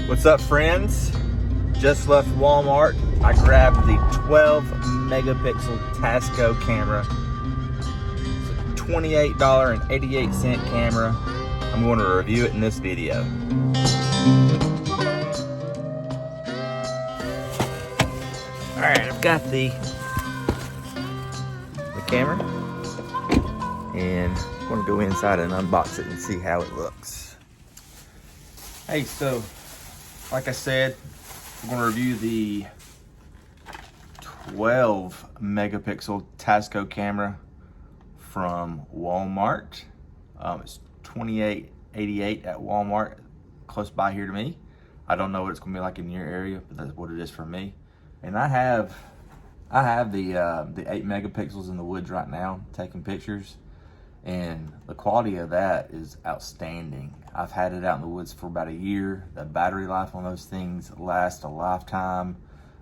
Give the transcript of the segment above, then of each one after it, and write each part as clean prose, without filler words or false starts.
What's up, friends? Just left Walmart. I grabbed the 12 megapixel Tasco camera. It's a $28.88 camera. I'm going to review it in this video. Alright, I've got the camera, and I'm going to go inside and unbox it and see how it looks. Hey, so like I said, we're going to review the 12 megapixel Tasco camera from Walmart. It's $28.88 at Walmart, close by here to me. I don't know what it's going to be like in your area, but that's what it is for me. And I have the 8 megapixels in the woods right now, taking pictures, and the quality of that is outstanding. I've had it out in the woods for about a year. The battery life on those things lasts a lifetime,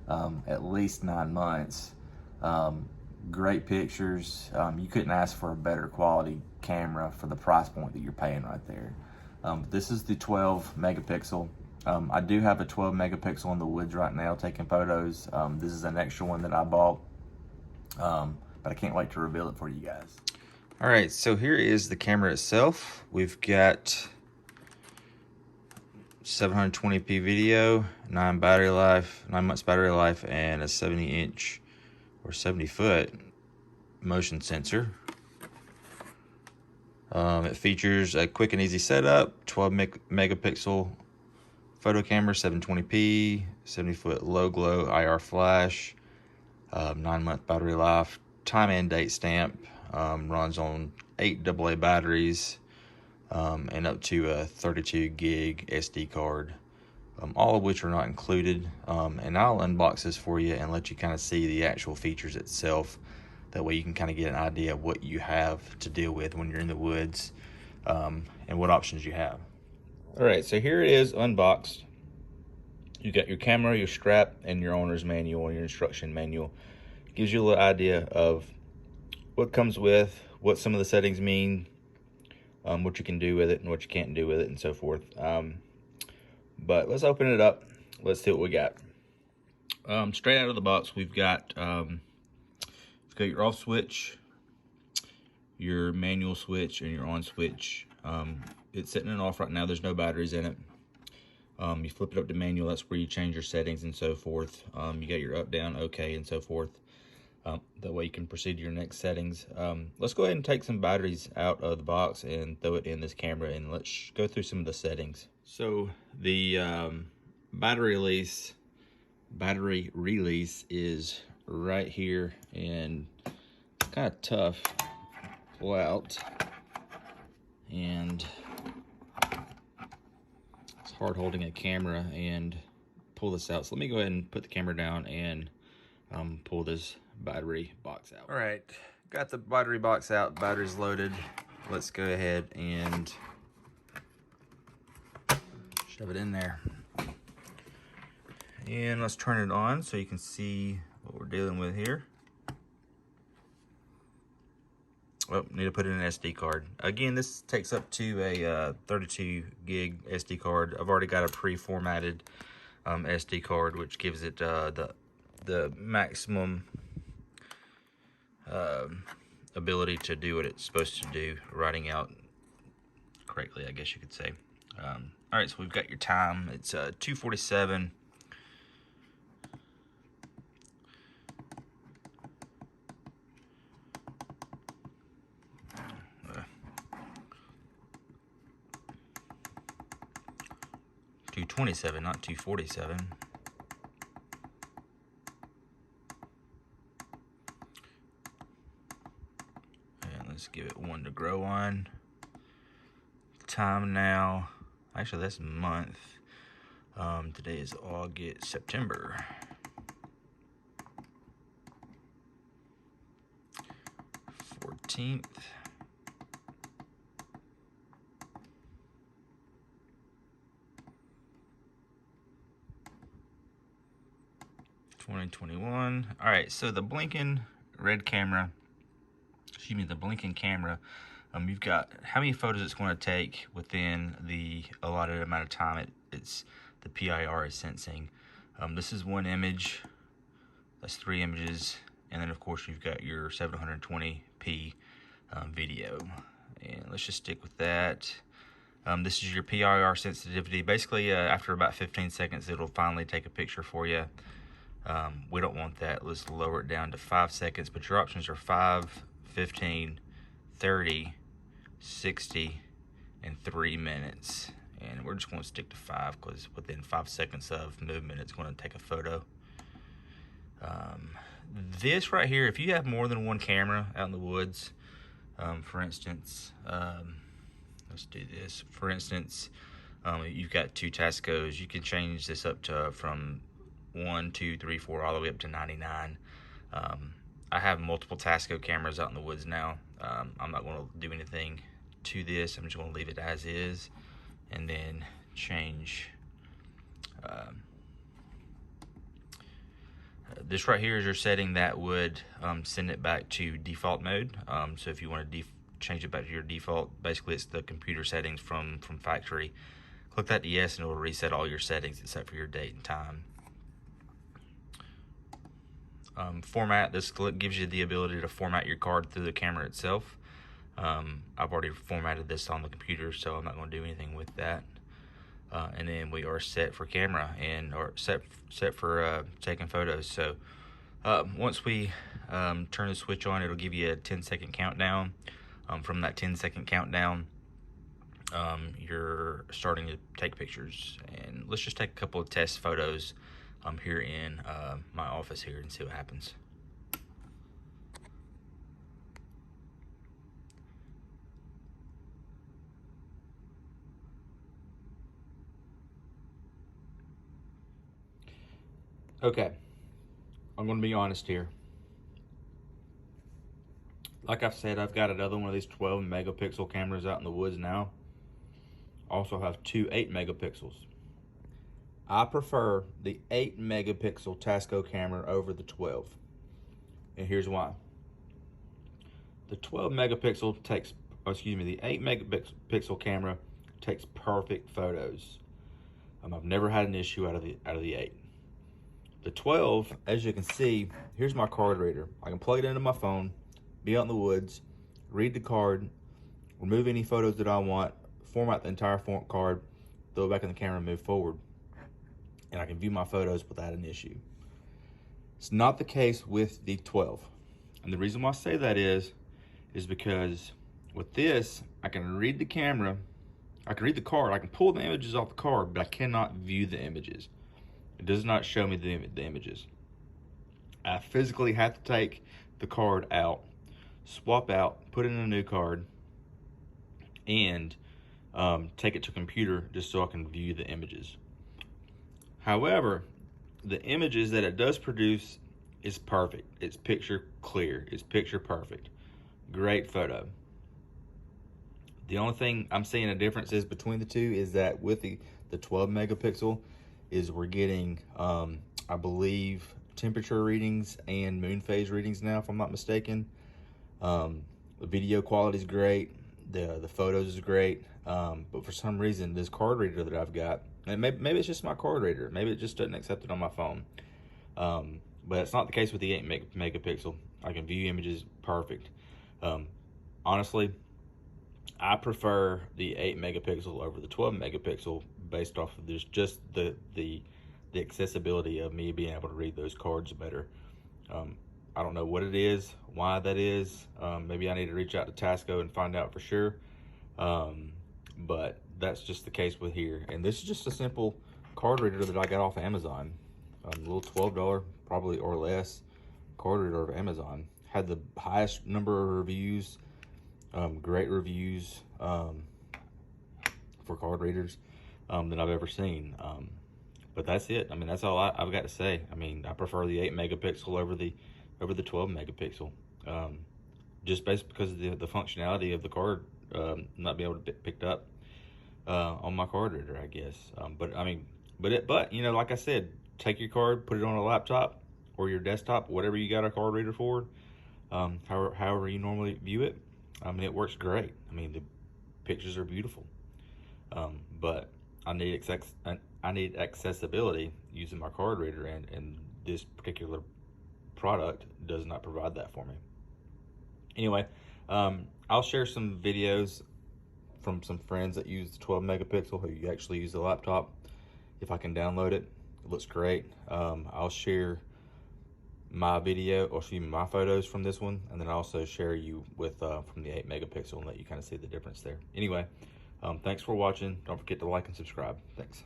at least 9 months. Great pictures. You couldn't ask for a better quality camera for the price point that you're paying right there. This is the 12 megapixel. I do have a 12 megapixel in the woods right now taking photos. This is an extra one that I bought, but I can't wait to reveal it for you guys. All right, so here is the camera itself. We've got 720p video, 9 months battery life, and a 70-inch or 70-foot motion sensor. It features a quick and easy setup, 12 megapixel photo camera, 720p, 70-foot low glow IR flash, 9-month battery life, time and date stamp, runs on 8 AA batteries, and up to a 32 gig SD card, all of which are not included. And I'll unbox this for you and let you kind of see the actual features itself. That way you can kind of get an idea of what you have to deal with when you're in the woods, and what options you have. All right, so here it is unboxed. You got your camera, your strap, and your owner's manual and your instruction manual. It gives you a little idea of what comes with, what some of the settings mean, what you can do with it and what you can't do with it, and so forth. But let's open it up. Let's see what we got. Straight out of the box, we've got your off switch, your manual switch, and your on switch. It's sitting in off right now. There's no batteries in it. You flip it up to manual. That's where you change your settings and so forth. You got your up, down, okay, and so forth. That way you can proceed to your next settings. Let's go ahead and take some batteries out of the box and throw it in this camera, and let's go through some of the settings. So the battery release is right here, and it's kind of tough to pull out, and it's hard holding a camera and pull this out. So let me go ahead and put the camera down and pull this battery box out. All right, got the battery box out, battery's loaded. Let's go ahead and shove it in there. And let's turn it on so you can see what we're dealing with here. Oh, need to put in an SD card. Again, this takes up to a 32 gig SD card. I've already got a pre-formatted SD card, which gives it the maximum ability to do what it's supposed to do, writing out correctly, I guess you could say. All right, so we've got your time. It's 2:47. $2:27, not 2:47. And let's give it 1 to grow on. Time now, actually that's month. Today is September. $14th. 2021. All right, so the blinking camera, you've got how many photos it's going to take within the allotted amount of time. It's the PIR is sensing. This is one image, that's 3 images, and then of course you've got your 720p video. And let's just stick with that. This is your PIR sensitivity. Basically, after about 15 seconds, it'll finally take a picture for you. We don't want that. Let's lower it down to 5 seconds, but your options are 5, 15, 30, 60, and 3 minutes. And we're just going to stick to 5 because within 5 seconds of movement, it's going to take a photo. This right here, if you have more than one camera out in the woods, for instance, let's do this. For instance, you've got 2 Tascos. You can change this up to from 1, 2, 3, 4, all the way up to 99. I have multiple Tasco cameras out in the woods now. I'm not going to do anything to this. I'm just going to leave it as is, and then change. This right here is your setting that would send it back to default mode. So if you want to change it back to your default, basically it's the computer settings from factory. Click that yes and it will reset all your settings except for your date and time. Format, this gives you the ability to format your card through the camera itself. I've already formatted this on the computer, so I'm not going to do anything with that. And then we are set for camera or set for taking photos. So once we turn the switch on, it'll give you a 10-second countdown. From that 10-second countdown, you're starting to take pictures. And let's just take a couple of test photos here in my office here and see what happens. Okay, I'm going to be honest here. Like I've said, I've got another one of these 12 megapixel cameras out in the woods now. Also have 2 8 megapixels. I prefer the 8 megapixel Tasco camera over the 12. And here's why. The 12 megapixel takes, the 8 megapixel camera takes perfect photos. I've never had an issue out of the 8. The 12, as you can see, here's my card reader. I can plug it into my phone, be out in the woods, read the card, remove any photos that I want, format the entire card, throw it back in the camera and move forward. And I can view my photos without an issue. It's not the case with the 12. And the reason why I say that is because with this, I can read the camera, I can read the card, I can pull the images off the card, but I cannot view the images. It does not show me the images. I physically have to take the card out, swap out, put in a new card, and take it to a computer just so I can view the images. However, the images that it does produce is perfect. It's picture clear. It's picture perfect. Great photo. The only thing I'm seeing a difference is between the two is that with the 12 megapixel is we're getting, I believe, temperature readings and moon phase readings now, if I'm not mistaken. The video quality is great. The photos is great. But for some reason, this card reader that I've got, and maybe it's just my card reader. Maybe it just doesn't accept it on my phone. But it's not the case with the 8 megapixel. I can view images perfect. Honestly, I prefer the 8 megapixel over the 12 megapixel based off of just the accessibility of me being able to read those cards better. I don't know what it is, why that is. Maybe I need to reach out to Tasco and find out for sure. But that's just the case with here. And this is just a simple card reader that I got off Amazon. A little $12 probably or less card reader of Amazon. Had the highest number of reviews, great reviews for card readers that I've ever seen. But that's it. I mean, that's all I've got to say. I mean, I prefer the 8 megapixel over the 12 megapixel, just based because of the functionality of the card not being able to be picked up on my card reader, I guess. But you know, like I said, take your card, put it on a laptop or your desktop, whatever you got a card reader for, however you normally view it. I mean, it works great. I mean, the pictures are beautiful. But I need I need accessibility using my card reader, and this particular product does not provide that for me. Anyway, I'll share some videos from some friends that use the 12 megapixel who actually use the laptop. If I can download it, it looks great. I'll share my video, or excuse me, my photos from this one, and then I'll also share you with from the 8 megapixel and let you kind of see the difference there. Anyway, thanks for watching. Don't forget to like and subscribe. Thanks.